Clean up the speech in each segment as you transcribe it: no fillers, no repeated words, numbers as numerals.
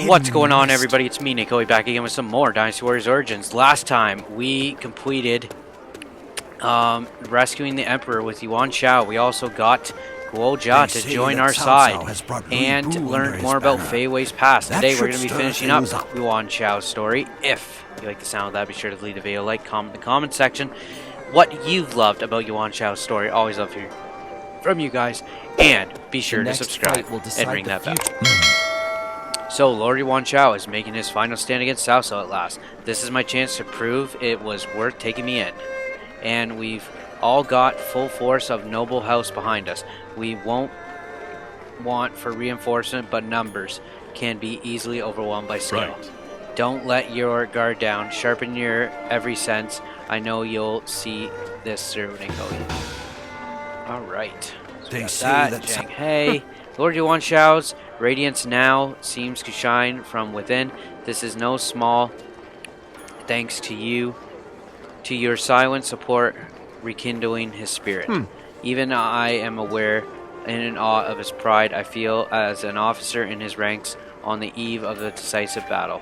What's going on, everybody? It's me, NaKoei, back again with some more Dynasty Warriors Origins. Last time we completed rescuing the Emperor with Yuan Shao. We also got Guojia to join our side and learned more about Fei Wei's past. Today we're going to be finishing up Yuan Shao's story. If you like the sound of that, be sure to leave a video like, comment in the comment section what you've loved about Yuan Shao's story. Always love hearing from you guys. And be sure to subscribe and ring that bell. So, Lord Yuan Shao is making his final stand against Shaos at last. This is my chance to prove it was worth taking me in. And we've all got full force of noble house behind us. We won't want for reinforcement, but numbers can be easily overwhelmed by scale. Right. Don't let your guard down. Sharpen your every sense. I know you'll see this through, NaKoei. Alright. So they say that Hey, Lord Yuan Shao's radiance now seems to shine from within. This is no small thanks to you, to your silent support rekindling his spirit. Even I am aware and in awe of his pride I feel as an officer in his ranks on the eve of the decisive battle.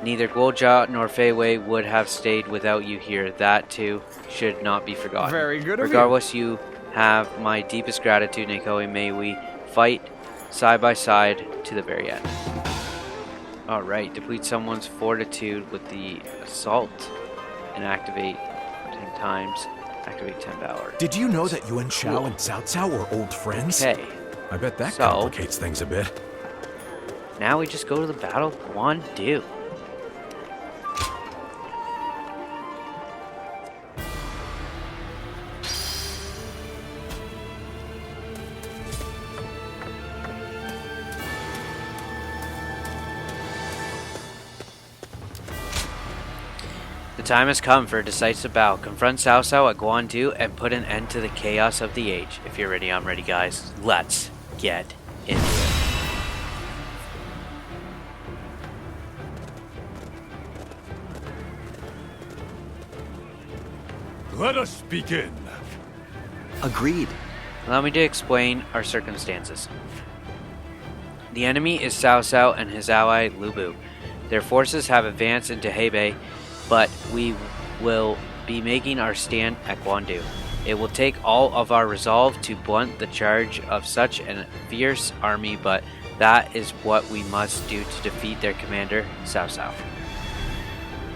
Neither Guojia nor Fei Wei would have stayed without you here. That too should not be forgotten. Very good of Regardless, you have my deepest gratitude, NaKoei. May we fight side by side to the very end. Alright, deplete someone's fortitude with the assault and activate 10 times. Activate 10 power. Did you know that Yuan Shao and Cao Cao were old friends? Okay. I bet that complicates things a bit. Now we just go to the battle. Guan Du. The time has come for a decisive battle. Confront Cao Cao at Guan Du and put an end to the chaos of the age. If you're ready, I'm ready, guys. Let's get into it. Let us begin. Agreed. Allow me to explain our circumstances. The enemy is Cao Cao and his ally Lu Bu. Their forces have advanced into Hebei, but we will be making our stand at Guan Du. It will take all of our resolve to blunt the charge of such a fierce army, but that is what we must do to defeat their commander, Cao Cao.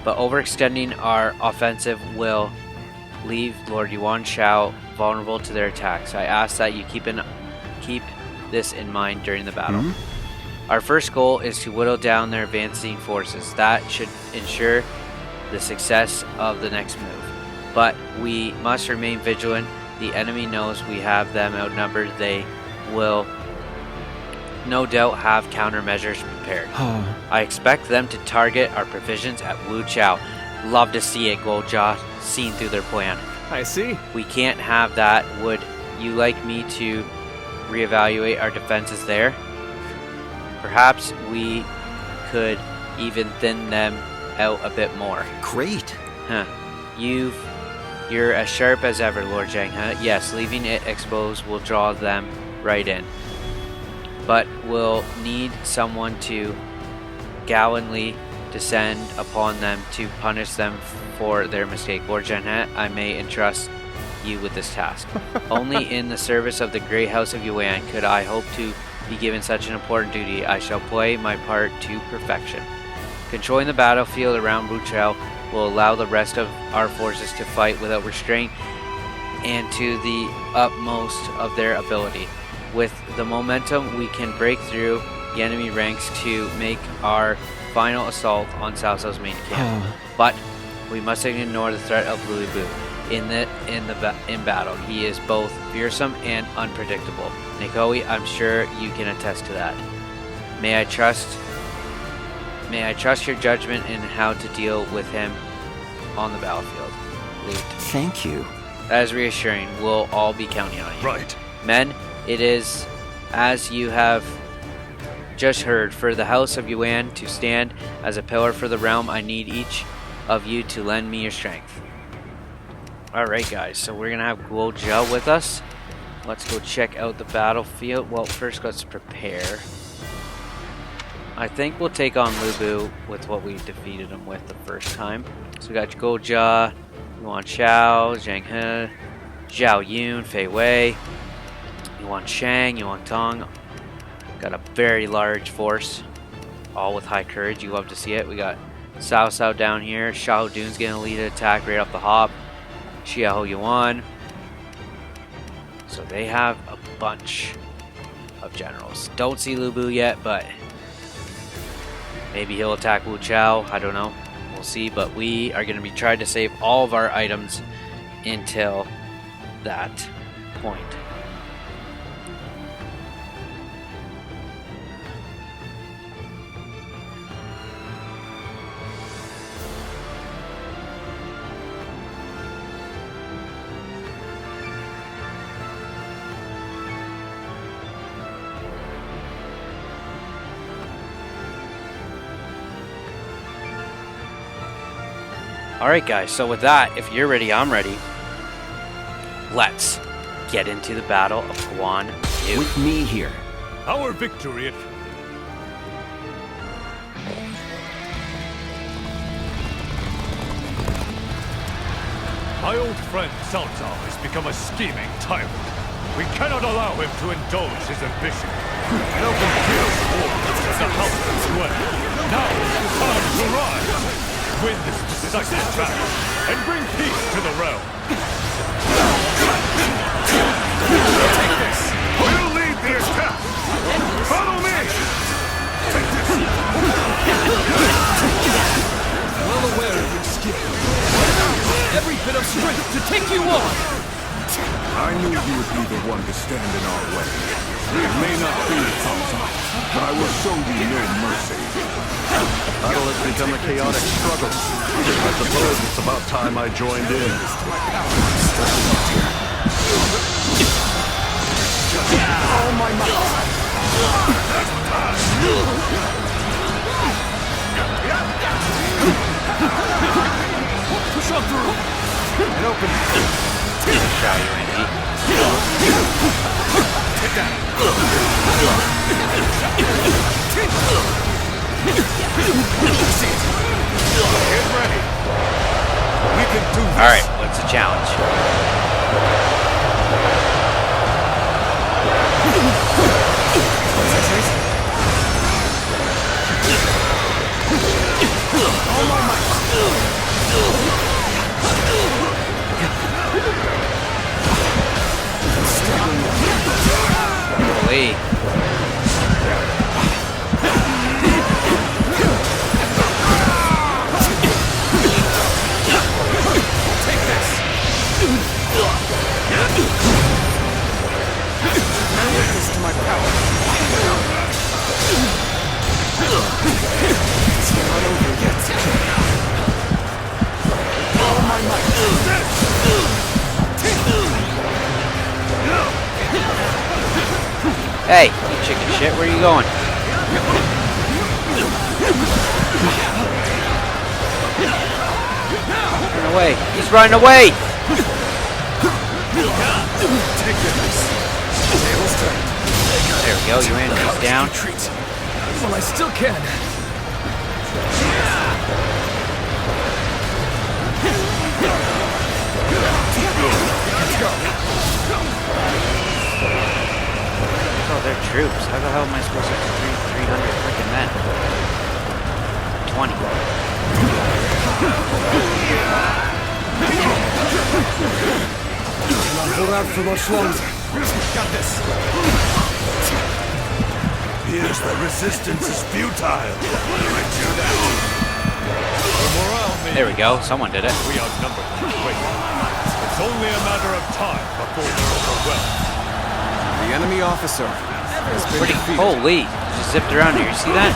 But overextending our offensive will leave Lord Yuan Shao vulnerable to their attacks. I ask that you keep this in mind during the battle. Our first goal is to whittle down their advancing forces. That should ensure the success of the next move. But we must remain vigilant. The enemy knows we have them outnumbered. They will no doubt have countermeasures prepared. I expect them to target our provisions at Wu Chao. Love to see it, Guojia, seen through their plan. I see. We can't have that. Would you like me to reevaluate our defenses there? Perhaps we could even thin them out a bit more. Great. You're as sharp as ever, Lord Zhang, huh? Yes, leaving it exposed will draw them right in. But we'll need someone to gallantly descend upon them to punish them for their mistake. Lord Zhang, I may entrust you with this task. Only in the service of the great house of Yuan could I hope to be given such an important duty. I shall play my part to perfection. Controlling the battlefield around Wu Chao will allow the rest of our forces to fight without restraint and to the utmost of their ability. With the momentum, we can break through the enemy ranks to make our final assault on Cao Cao's main camp. But we mustn't ignore the threat of Lu Bu. In battle, he is both fearsome and unpredictable. NaKoei, I'm sure you can attest to that. May I trust your judgment in how to deal with him on the battlefield. Loot. Thank you. That is reassuring. We'll all be counting on you. Right. Men, it is as you have just heard. For the house of Yuan to stand as a pillar for the realm, I need each of you to lend me your strength. Alright guys, so we're going to have Guojia with us. Let's go check out the battlefield. Well, first let's prepare. I think we'll take on Lu Bu with what we defeated him with the first time. So we got Goja, Yuan Shao, Zhang He, Zhao Yun, Fei Wei, Yuan Shang, Yuan Tong. Got a very large force, all with high courage. You love to see it. We got Cao down here. Shao Dun's getting a lead attack right off the hop. Xiao Yuan. So they have a bunch of generals. Don't see Lu Bu yet, but maybe he'll attack Wu Chao. I don't know. We'll see. But we are going to be trying to save all of our items until that point. Alright guys, so with that, if you're ready, I'm ready. Let's get into the battle of Guan Yu. With me here. Our victory. My old friend Cao Cao has become a scheming tyrant. We cannot allow him to indulge his ambition. An open fierce war in the house of Yuan. Now is the time to rise. Win this decisive battle and bring peace to the realm. Take this. We'll lead the attack. Follow me. Take this. Well aware of your skill. Every bit of strength to take you on. I knew you would be the one to stand in our way. It may not be Cao Cao, but I will show you no mercy. Battle has become a chaotic struggle. I suppose it's about time I joined in. All my might. Push on through. And open. Shao Yuan. Take that. Get ready. We can do this. Alright, what's the challenge? All my might. Holy. Witness to my power. It's not over yet. All my might. Hey, you chicken shit, where are you going? Run away. He's running away! There we go, Yuan, he's down. Well, I still can. Let's go. Oh, they're troops. How the hell am I supposed to defeat 300 freaking men? 20. Cannot hold out for much longer. Got this. Appears the resistance is futile. There we go, someone did it. We outnumber them. Wait. It's only a matter of time before we're overwhelmed. The enemy officer has been Pretty defeated. holy. Just zipped around here, you see that?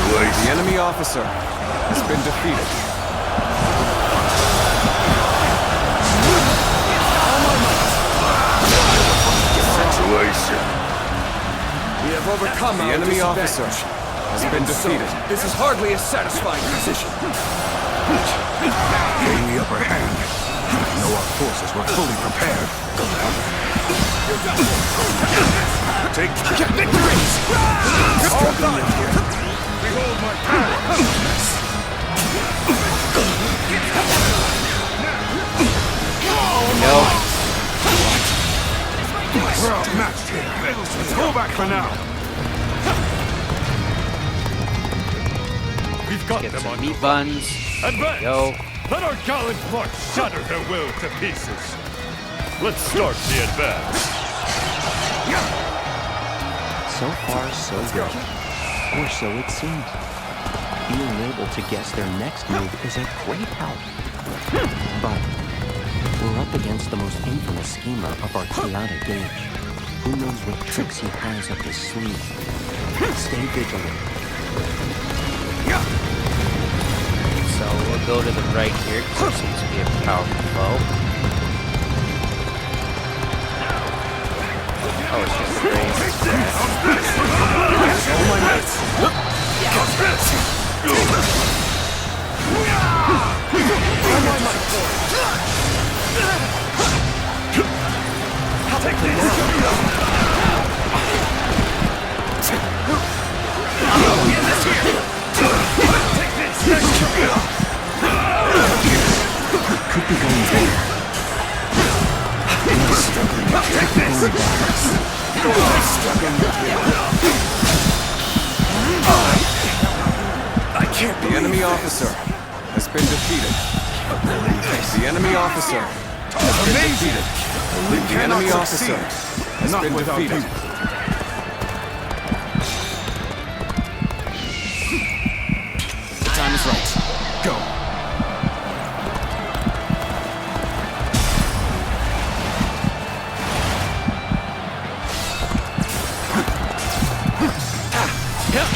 The enemy officer has been defeated. Situation. We have overcome the enemy officer has been defeated. This is hardly a satisfying position. Gain the upper hand. No, our forces were fully prepared. Take victories! All done! Behold my power! No. We're outmatched here. Let's go back for now. We've got Get them some on meat buns. Advance! Yo. Let our gallant march shatter their will to pieces. Let's start the advance. So far, so good. Or so it seems. Being able to guess their next move is a great help. But we're up against the most infamous schemer of our chaotic age. Who knows what tricks he has up his sleeve? Stay vigilant. So we'll go to the right here because there seems to be a powerful foe. Oh, it's just a brave. Take this! Could be going better. I can't. The enemy officer has been defeated. The enemy officer has been defeated. The enemy officer has been defeated. The time is right. Go.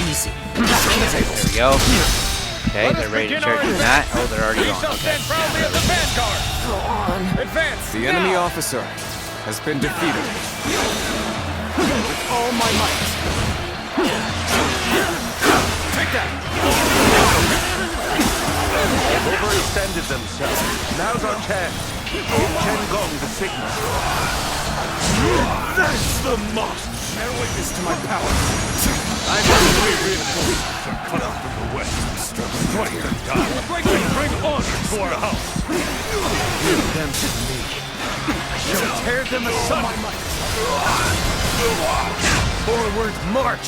Easy. There we go. Okay, they're ready to charge that. Oh, they're already on. Okay. Go on. Advance. The enemy officer has been defeated. With all my might. Take that. They've overextended themselves. Now's our chance. Give Chen Gong the signal. That's the must! Bear witness to my power. I'm on the way reinforcements are cut out from the west. Strike them down. Bring honor to our house. Give them to me. I shall tear them asunder. Forward march.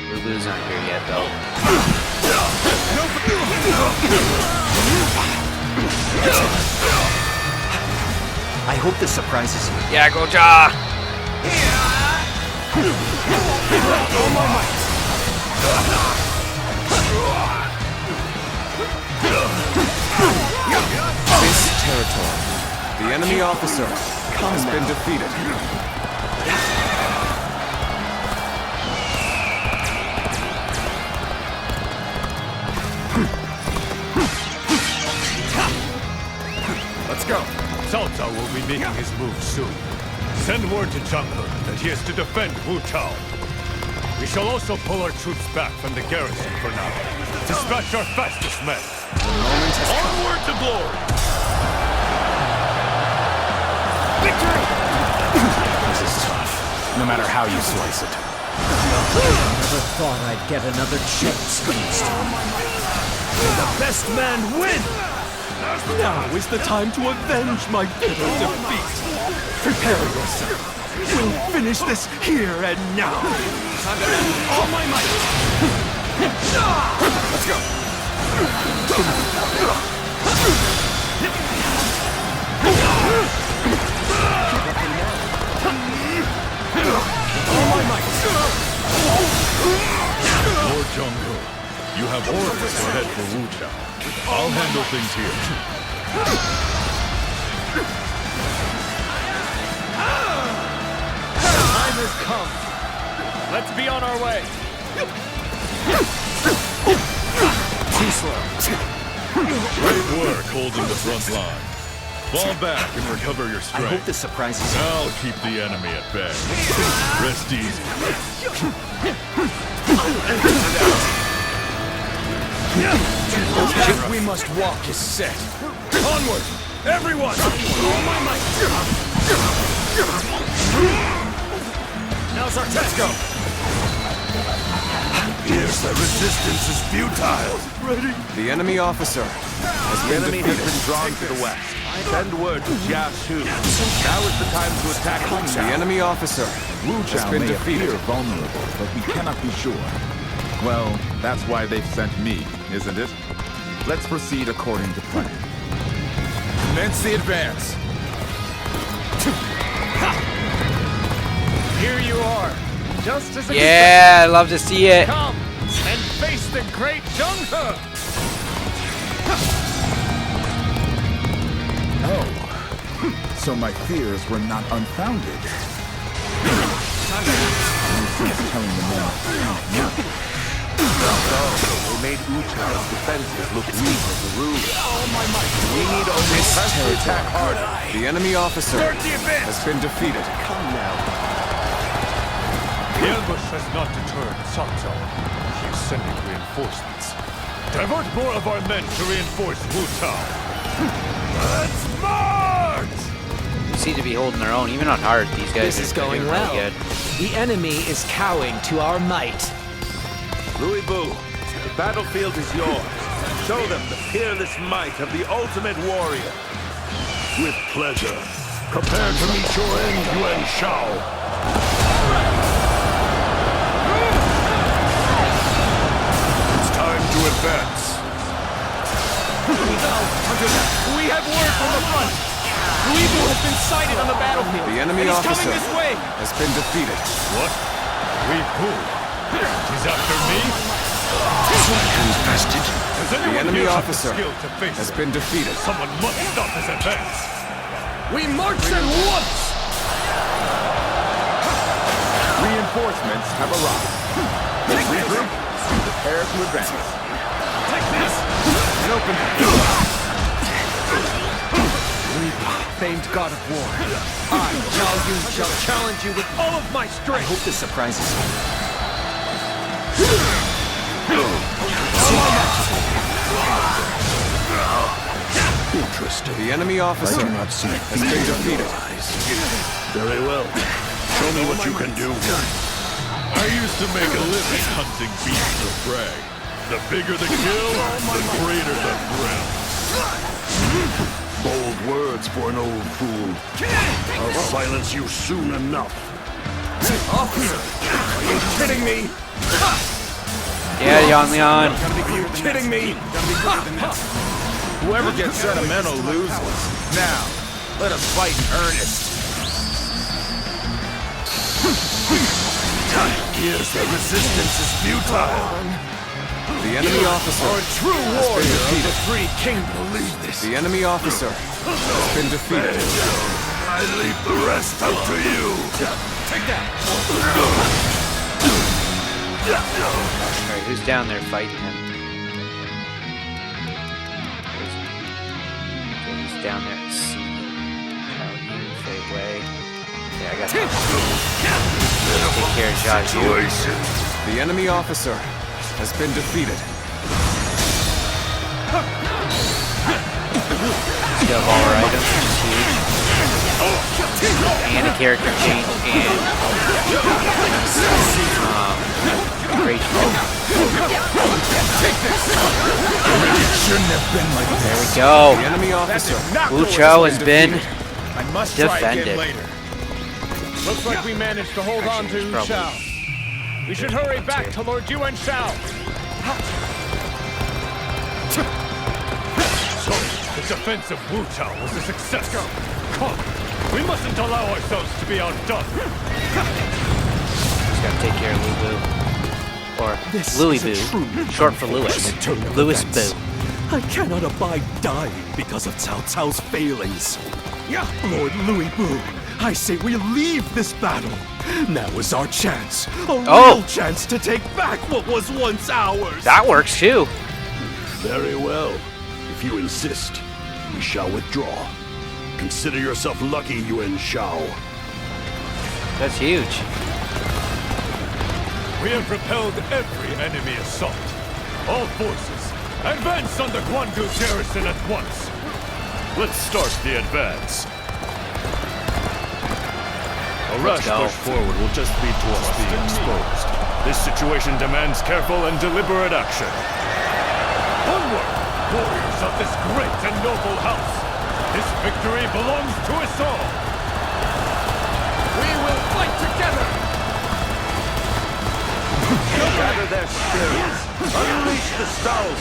Lulu's not here yet, though. I hope this surprises you. Yeah, go Ja! All my might. This territory. The enemy officer has been defeated. Let's go. Cao Cao will be making his move soon. Send word to Zhang He that he is to defend Wu Chao. We shall also pull our troops back from the garrison for now. Dispatch our fastest men. The moment has come. Onward to glory! Victory! This is tough, no matter how you slice it. Never thought I'd get another chance against him. The best man win! Now is the time to avenge my bitter defeat. Prepare yourself. We'll finish this here and now. All my might. Let's go. All my might. Lord Zhang He, you have orders to head for Wu Chao. I'll handle things here. Time has come. Let's be on our way. Too slow. Great work holding the front line. Fall back and recover your I strength. hope this surprises you. I'll keep the enemy at bay. Rest easy. The path we must walk is set. Onward, everyone! Now's our test. Go. Yes, the resistance is futile. Ready? The enemy officer has The been enemy has defeated. been drawn to the west. Send word to Shaos. Now is the time to attack Wu The Chao. enemy officer Wu has Chao been may defeated. appear vulnerable, but we cannot be sure. Well, that's why they've sent me, isn't it? Let's proceed according to plan. Commence the advance. Here you are. Just as Yeah, I love to see it. Come and face the great Zheng He. Oh, so my fears were not unfounded. Telling the men We made Wu Chao's defenses look weak as a rule. We need only press to attack harder. The enemy officer Start the advance. has been defeated. Come now. The ambush has not deterred Cao Cao. He is sending reinforcements. Divert more of our men to reinforce Wu Chao. Let's march! They seem to be holding their own, even on hard. These guys This is are going doing well. really good. The enemy is cowing to our might. Louis Bu, the battlefield is yours. Show them the peerless might of the ultimate warrior. With pleasure. Prepare to meet your end, Yuan Shao. It's time to advance. We have word from the front. Louis Bu has been sighted on the battlefield. The enemy and he's officer coming this way. has been defeated. What? We who? He's after me? Does The anyone enemy here have the officer skill to face has him? been defeated. Someone must stop his advance. We march at once. reinforcements have arrived. Let's regroup and prepare to advance. Take this. An open. Famed god of war. I, Zhao Yun, shall challenge you with all of my strength. Hope this surprises you. Interesting. The enemy officer I do not see has been defeated. Very well. Show me what you can do. I used to make a living hunting beasts of prey. The bigger the kill, the greater the thrill. Bold words for an old fool. I'll silence you soon enough. Officer, are you kidding me? Yeah, Yan Lian. Are you kidding me? Whoever gets sentimental loses. Now, let us fight in earnest. Yes, the resistance is futile. The enemy officer A true has been warrior of the defeated. three kingdoms. Believe this. The enemy officer has been defeated. I leave the rest up to you. Take that. Alright, who's down there fighting him? Okay, he's down there at C. Shao Yu, Fei Wei. Yeah, I got him. Take care of Zhao Yu. The enemy officer has been defeated. Still have all our items, which is huge. And a character change and great. Shouldn't have been like There this. we go. The enemy officer Wu Chao has been I must try again defended. later. Looks like we managed to hold on to Actually, Shao. We should hurry back to Lord Yuan Shao. So, the defense of Wu Chao was a success. Come, we mustn't allow ourselves to be outdone. Just gotta take care of Lu Bu. Or This Louis is a Bu, truly short for Louis. unfortunate turn of Louis events. Bu. I cannot abide dying because of Cao Cao's failings. Lord Louis Bu, I say we leave this battle. Now is our chance, a real chance to take back what was once ours. That works too. Very well. If you insist, we shall withdraw. Consider yourself lucky, Yuan Shao. That's huge. We have repelled every enemy assault. All forces, Advance on the Guandu garrison at once. Let's start the advance. A rash push forward will just lead to us being exposed. This situation demands careful and deliberate action. Onward, warriors of this great and noble house. This victory belongs to us all. We will fight together! Gather their spirits. Unleash the Shaos.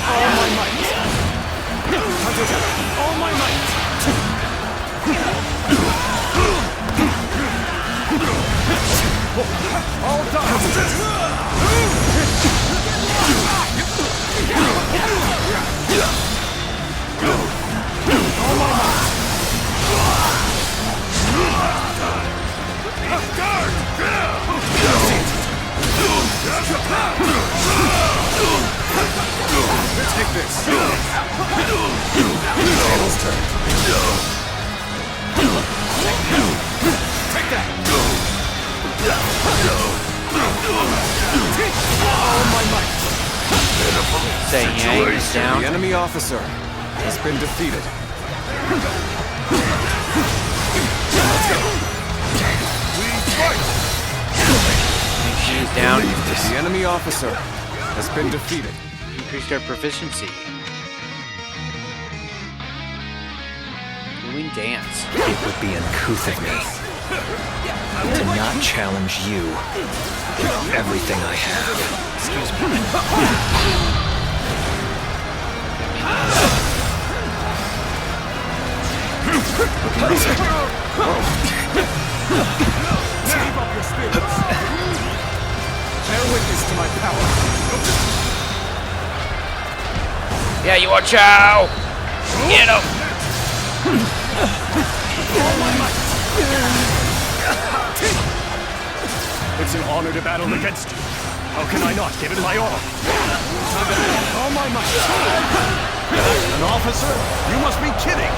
All my might! All my might! All done! Take this! Take that! All my might! Saying yeah, he's down. The enemy officer has been defeated. He's down. The enemy officer has been defeated. Increased our proficiency. Doing dance. It would be uncouth of me to not challenge you with everything I have. Excuse me. Keep up your spirits! Bear witness to my power! Yeah, Yuan Shao! Get him! All my might! It's an honor to battle against you. How can I not give it my all? All my might! An officer? You must be kidding!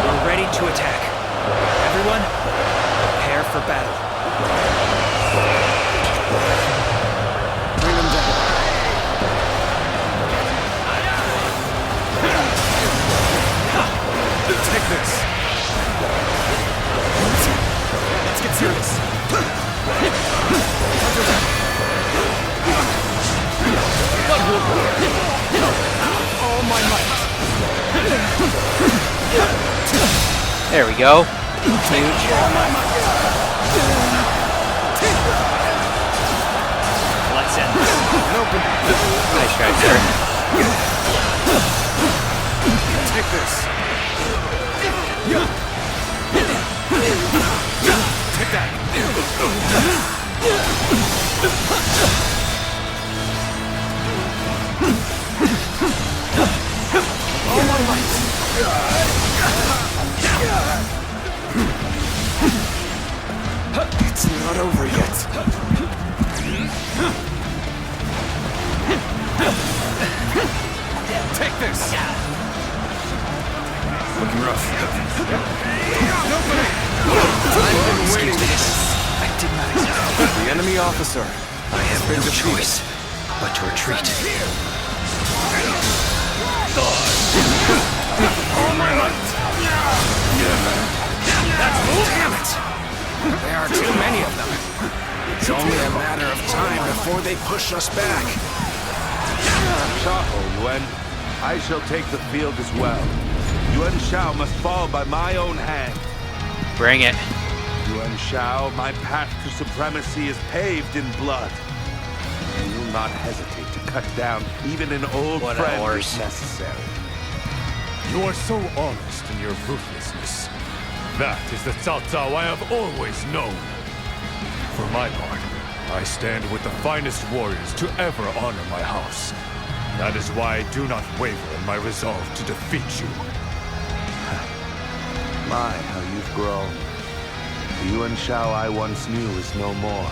We're ready to attack. Everyone, prepare for battle. Bring them down. Take this! Let's get serious! All my might! There we go. Huge. Let's end this. Nice try, sir. Take this! Take that! All my might! It's not over yet. Take this! Looking rough. I've been waiting. I did not expect. The enemy officer I have been no defeated. choice but to retreat. All my might! Damn it! There are too many of them. It's only a matter of time before they push us back. Shao, Yuan. I shall take the field as well. Yuan Shao must fall by my own hand. Bring it. Yuan Shao, my path to supremacy is paved in blood. You will not hesitate to cut down even an old What a friend horse. if necessary. You are so honest in your ruthlessness. That is the Cao Cao I have always known. For my part, I stand with the finest warriors to ever honor my house. That is why I do not waver in my resolve to defeat you. My, how you've grown. The Yuan Shao I once knew is no more.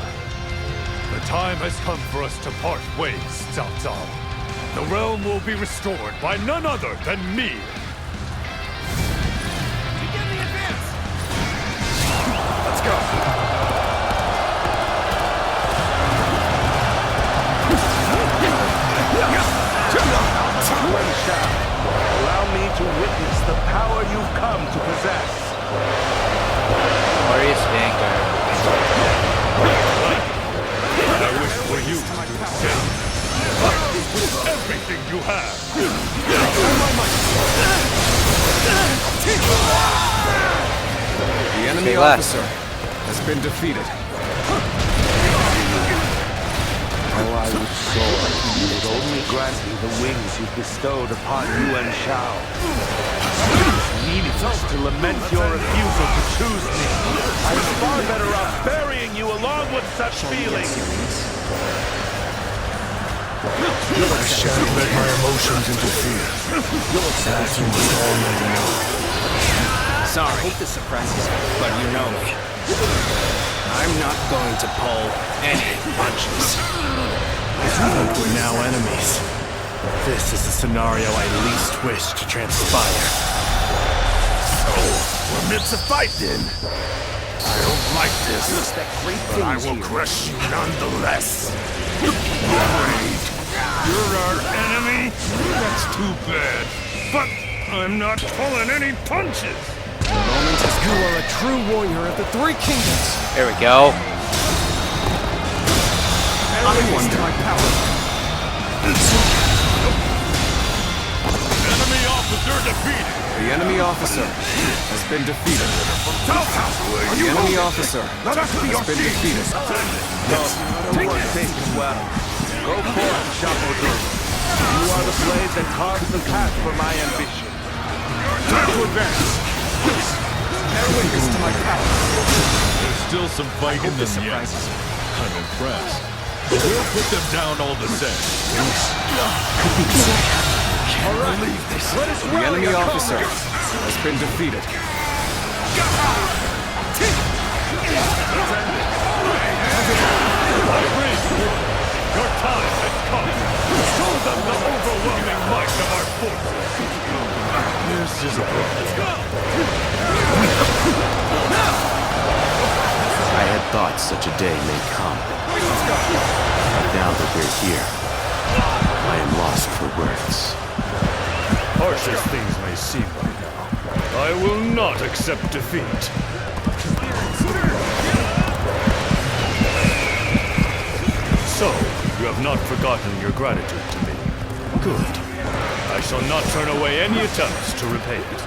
The time has come for us to part ways, Cao Cao. The realm will be restored by none other than me. Begin the advance! Let's go! refuse to accept everything you have. The enemy officer has been defeated. Oh, I would soar if you would only grant me the wings you bestowed upon Yuan Shao. It is meaningless to lament your refusal to choose me. I was far better off burying you along with such feelings. I shan't let my emotions interfere. That's all I know. Sorry. I hope this surprises you, but you know me. I'm not going to pull any punches. We're now enemies. This is the scenario I least wish to transpire. So, we're meant to fight then. I don't like this, but I will crush you nonetheless. You're our enemy? That's too bad. But I'm not pulling any punches. You are a true warrior of the Three Kingdoms. There we go. I wonder my power. Enemy officer defeated. The enemy officer has been defeated. The enemy officer has been defeated. Take this well. Go forth, Shaos. You are the blade that carves the path for my ambition. Time to advance. There's still some fight in them yet. I'm impressed. We'll put them down all the same. Can't believe this. The enemy officer has been defeated. Your time has come. Show them the overwhelming might of our forces. This is a problem. Let's go. I had thought such a day may come. But now that we're here, I am lost for words. Harsh as things may seem right now, I will not accept defeat. So, you have not forgotten your gratitude to me. Good. I shall not turn away any attempts to repay it.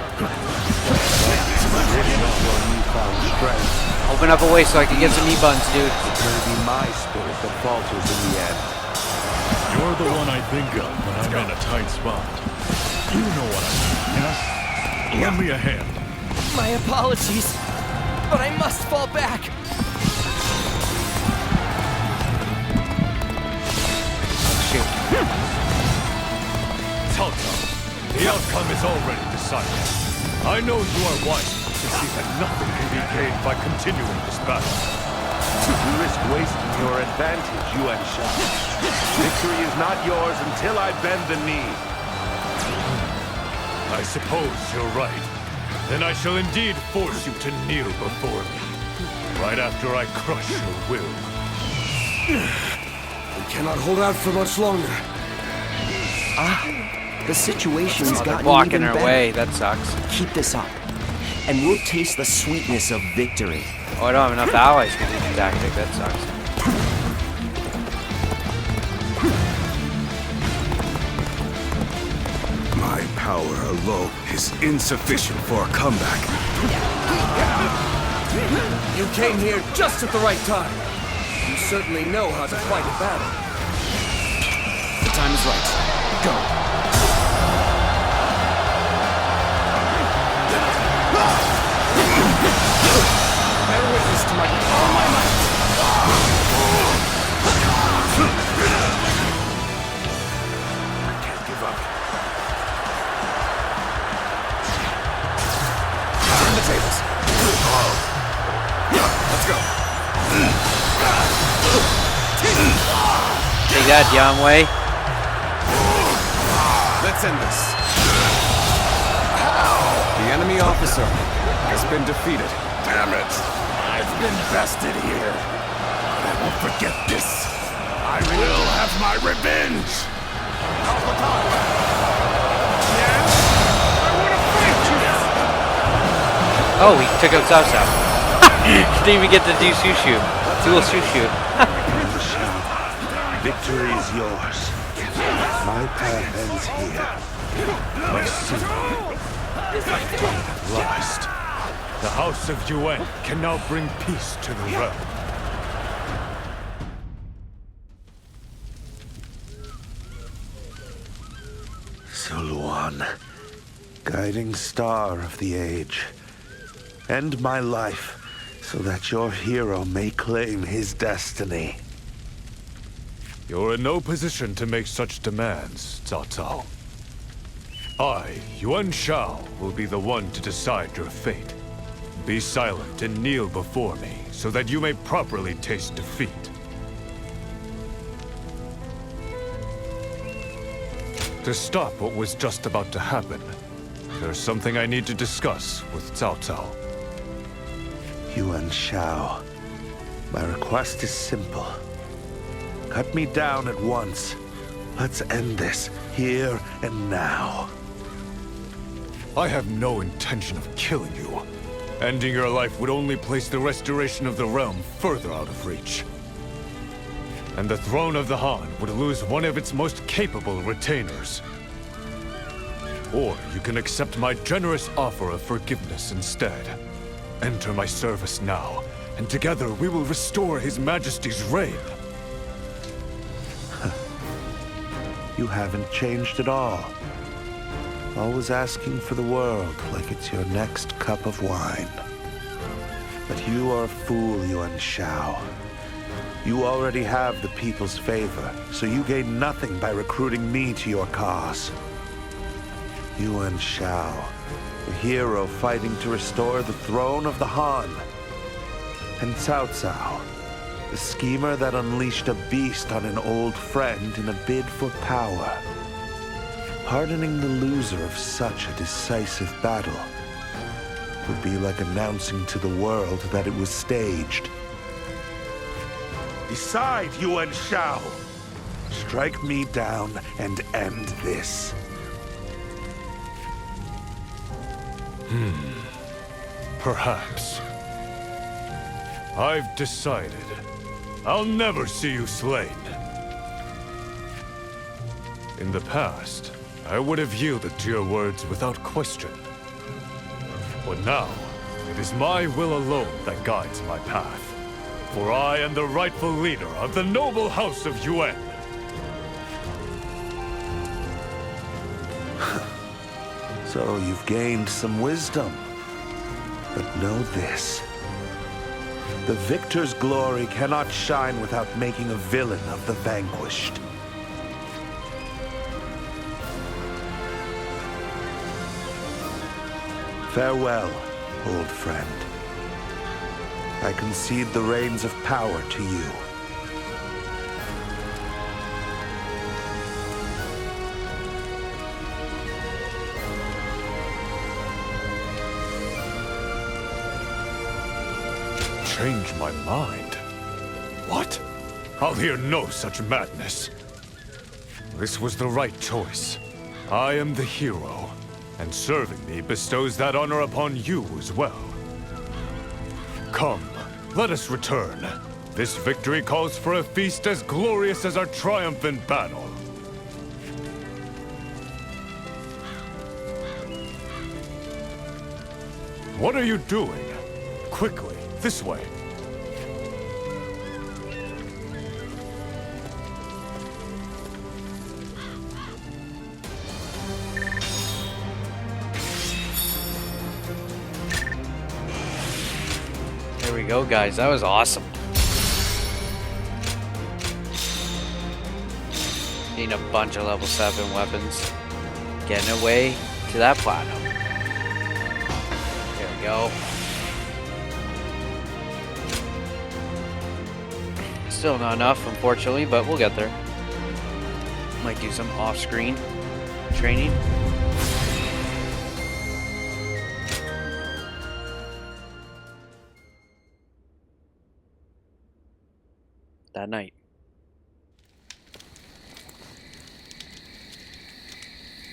Open up a way so I can get some E-buttons, dude. It will be my spirit that falters in the end. You're the one I think of when I'm in a tight spot. You know what I mean, yes? Lend me a hand. My apologies, but I must fall back. Cao Cao, the outcome is already decided. I know you are wise to see that nothing can be gained by continuing this battle. You risk wasting your advantage, Yuan Shao. Victory is not yours until I bend the knee. I suppose you're right. Then I shall indeed force you to kneel before me. Right after I crush your will. We cannot hold out for much longer. The situation's Oh, they're gotten blocking even our better. way. That sucks. Keep this up, and we'll taste the sweetness of victory. Oh, I don't have enough allies for this tactic. That sucks. My power alone is insufficient for a comeback. You came here just at the right time. You certainly know how to fight a battle. The time is right. Go. Bear witness to all my might. I can't give up. Turn the tables. Let's go. Take that, Yamwei. Let's end this. The enemy officer has been defeated. Damn it! I've been bested here. But I won't forget this. I will have my revenge! Oh, we took out Cao Cao. Didn't even get to do Shushu. Dual Shushu. My path ends here. I see. At last, the House of Yuan can now bring peace to the realm. Suluan, guiding star of the age. End my life so that your hero may claim his destiny. You're in no position to make such demands, Cao Cao. I, Yuan Shao, will be the one to decide your fate. Be silent and kneel before me, so that you may properly taste defeat. To stop what was just about to happen, there's something I need to discuss with Cao Cao. Yuan Shao, my request is simple. Cut me down at once. Let's end this, here and now. I have no intention of killing you. Ending your life would only place the restoration of the realm further out of reach. And the throne of the Han would lose one of its most capable retainers. Or you can accept my generous offer of forgiveness instead. Enter my service now, and together we will restore His Majesty's reign. You haven't changed at all. Always asking for the world like it's your next cup of wine. But you are a fool, Yuan Shao. You already have the people's favor, so you gain nothing by recruiting me to your cause. Yuan Shao, the hero fighting to restore the throne of the Han. And Cao Cao, the schemer that unleashed a beast on an old friend in a bid for power. Pardoning the loser of such a decisive battle would be like announcing to the world that it was staged. Decide, Yuan Shao! Strike me down and end this. Perhaps. I've decided. I'll never see you slain. In the past, I would have yielded to your words without question. But now, it is my will alone that guides my path. For I am the rightful leader of the noble House of Yuan. So you've gained some wisdom. But know this. The victor's glory cannot shine without making a villain of the vanquished. Farewell, old friend. I concede the reins of power to you. Change my mind? What? I'll hear no such madness. This was the right choice. I am the hero, and serving me bestows that honor upon you as well. Come, let us return. This victory calls for a feast as glorious as our triumphant battle. What are you doing? Quickly, this way. There we go, guys. That was awesome. Getting a bunch of level 7 weapons. Getting away to that platinum. There we go. Still not enough, unfortunately, but we'll get there. Might do some off-screen training. That night.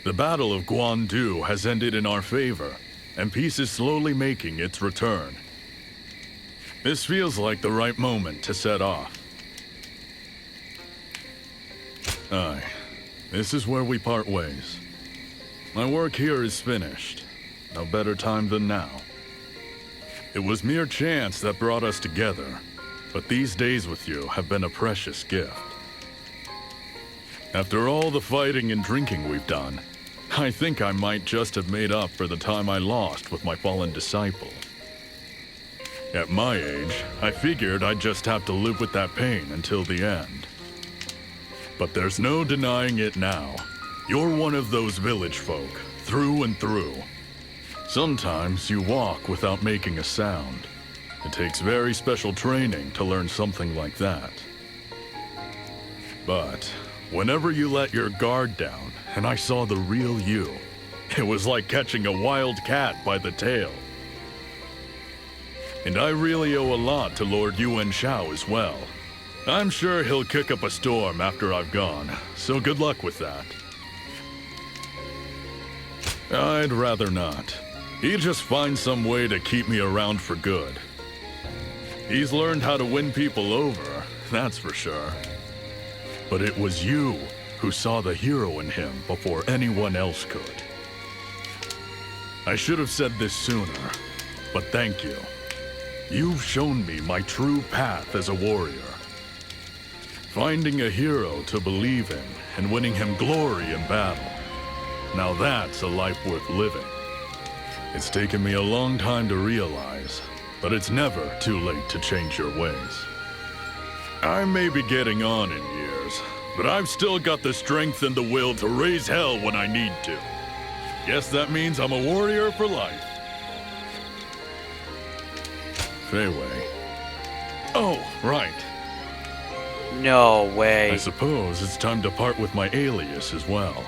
The Battle of Guandu has ended in our favor, and peace is slowly making its return. This feels like the right moment to set off. Aye. this is where we part ways. My work here is finished. No better time than now. It was mere chance that brought us together, but these days with you have been a precious gift. After all the fighting and drinking we've done, I think I might just have made up for the time I lost with my fallen disciple. At my age, I figured I'd just have to live with that pain until the end. But there's no denying it now. You're one of those village folk, through and through. Sometimes you walk without making a sound. It takes very special training to learn something like that. But whenever you let your guard down and I saw the real you, it was like catching a wild cat by the tail. And I really owe a lot to Lord Yuan Shao as well. I'm sure he'll kick up a storm after I've gone, so good luck with that. I'd rather not. He'd just find some way to keep me around for good. He's learned how to win people over, that's for sure. But it was you who saw the hero in him before anyone else could. I should have said this sooner, but thank you. You've shown me my true path as a warrior. Finding a hero to believe in and winning him glory in battle. Now that's a life worth living. It's taken me a long time to realize, but it's never too late to change your ways. I may be getting on in years, but I've still got the strength and the will to raise hell when I need to. Guess that means I'm a warrior for life. Fei Wei. Oh, right. No way. I suppose it's time to part with my alias as well.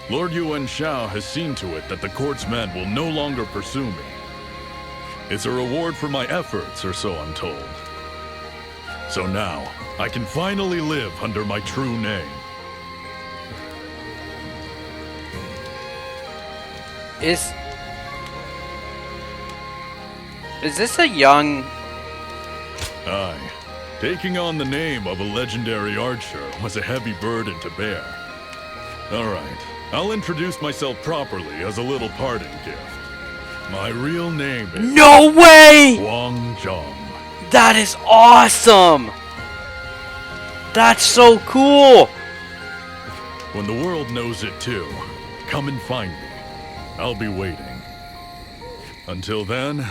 Lord Yuan Shao has seen to it that the court's men will no longer pursue me. It's a reward for my efforts, or so I'm told. So now, I can finally live under my true name. Is this a young... Aye. Taking on the name of a legendary archer was a heavy burden to bear. Alright, I'll introduce myself properly as a little parting gift. My real name is... No way! Wang Zhang. That is awesome! That's so cool! When the world knows it too, come and find me. I'll be waiting. Until then,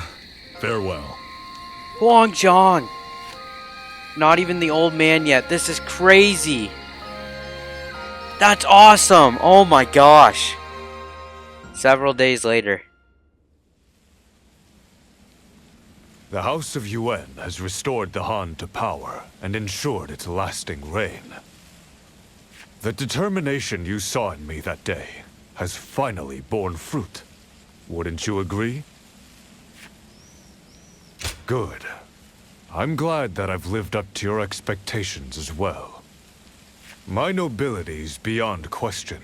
farewell. Wang Zhang! Not even the old man yet. This is crazy. That's awesome. Oh my gosh. Several days later. The House of Yuan has restored the Han to power and ensured its lasting reign. The determination you saw in me that day has finally borne fruit. Wouldn't you agree? Good. I'm glad that I've lived up to your expectations as well. My nobility is beyond question,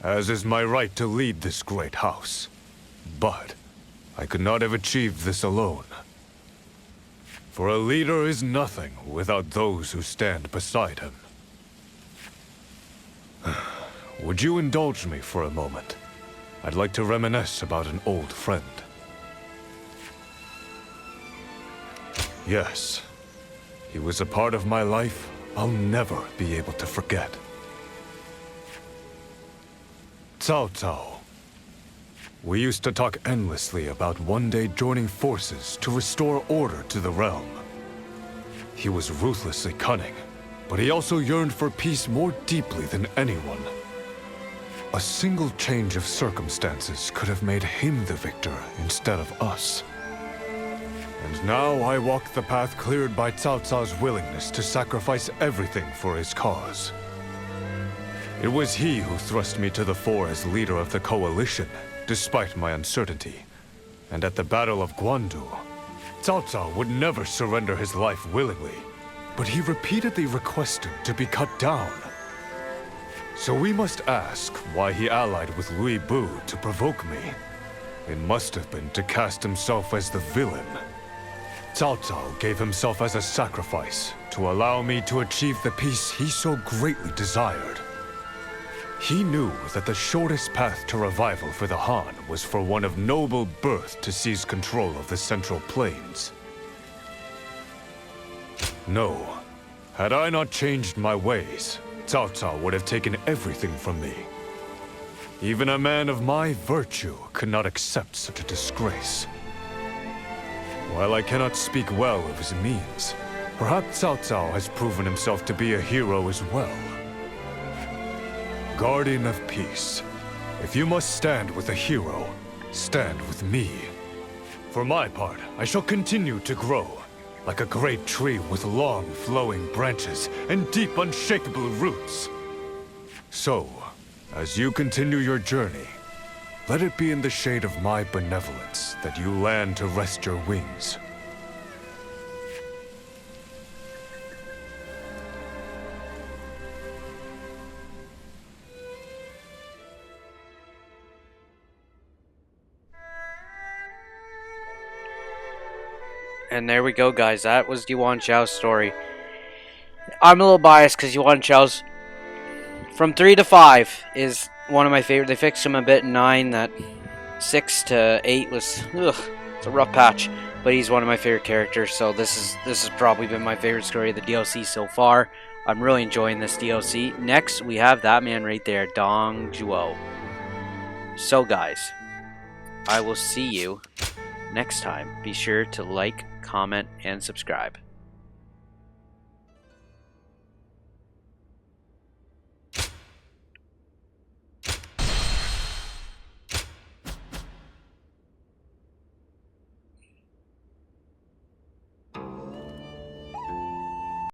as is my right to lead this great house. But I could not have achieved this alone. For a leader is nothing without those who stand beside him. Would you indulge me for a moment? I'd like to reminisce about an old friend. Yes. He was a part of my life I'll never be able to forget. Cao Cao. We used to talk endlessly about one day joining forces to restore order to the realm. He was ruthlessly cunning, but he also yearned for peace more deeply than anyone. A single change of circumstances could have made him the victor instead of us. And now I walk the path cleared by Cao Cao's willingness to sacrifice everything for his cause. It was he who thrust me to the fore as leader of the coalition, despite my uncertainty. And at the Battle of Guandu, Cao Cao would never surrender his life willingly, but he repeatedly requested to be cut down. So we must ask why he allied with Louis Bu to provoke me. It must have been to cast himself as the villain. Cao Cao gave himself as a sacrifice to allow me to achieve the peace he so greatly desired. He knew that the shortest path to revival for the Han was for one of noble birth to seize control of the Central Plains. No. Had I not changed my ways, Cao Cao would have taken everything from me. Even a man of my virtue could not accept such a disgrace. While I cannot speak well of his means, perhaps Cao Cao has proven himself to be a hero as well. Guardian of Peace, if you must stand with a hero, stand with me. For my part, I shall continue to grow, like a great tree with long, flowing branches and deep, unshakable roots. So, as you continue your journey, let it be in the shade of my benevolence that you land to rest your wings. And there we go, guys. That was Yuan Shao's story. I'm a little biased because Yuan Shao's from 3 to 5 is one of my favorite. They fixed him a bit in 9. That 6 to 8 was it's a rough patch, but he's one of my favorite characters. So this has probably been my favorite story of the DLC so far. I'm really enjoying this DLC. Next, we have that man right there, Dong Zhuo. So, guys, I will see you next time. Be sure to like, comment, and subscribe.